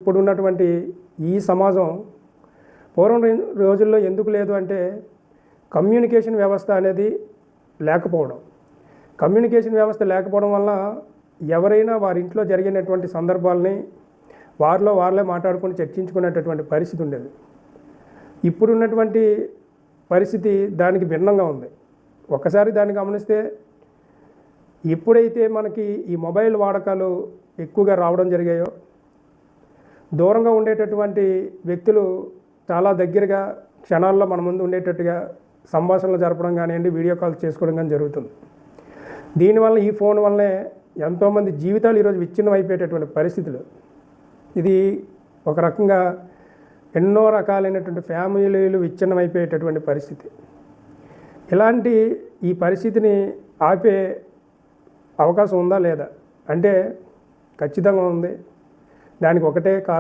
ఇప్పుడున్నటువంటి ఈ సమాజం పూర్వం రోజుల్లో ఎందుకు లేదు అంటే కమ్యూనికేషన్ వ్యవస్థ అనేది లేకపోవడం. కమ్యూనికేషన్ వ్యవస్థ లేకపోవడం వల్ల ఎవరైనా వారి ఇంట్లో జరిగినటువంటి సందర్భాలని వారిలో వాళ్ళే మాట్లాడుకొని చర్చించుకునేటటువంటి పరిస్థితి ఉండేది. ఇప్పుడున్నటువంటి పరిస్థితి దానికి భిన్నంగా ఉంది. ఒక్కసారి దాన్ని గమనిస్తే ఎప్పుడైతే మనకి ఈ మొబైల్ వాడకాలు ఎక్కువగా రావడం జరిగాయో దూరంగా ఉండేటటువంటి వ్యక్తులు చాలా దగ్గరగా క్షణాల్లో మన ముందు ఉండేటట్టుగా సంభాషణలు జరపడం కానివ్వండి, వీడియో కాల్స్ చేసుకోవడం కానీ జరుగుతుంది. దీనివల్ల ఈ ఫోన్ వల్లనే ఎంతోమంది జీవితాలు ఈరోజు విచ్ఛిన్నం అయిపోయేటటువంటి పరిస్థితులు. ఇది ఒక రకంగా ఎన్నో రకాలైనటువంటి ఫ్యామిలీలు విచ్ఛిన్నం అయిపోయేటటువంటి పరిస్థితి. ఇలాంటి ఈ పరిస్థితిని ఆపే అవకాశం ఉందా లేదా అంటే ఖచ్చితంగా ఉంది. దానికి ఒకటే కారణం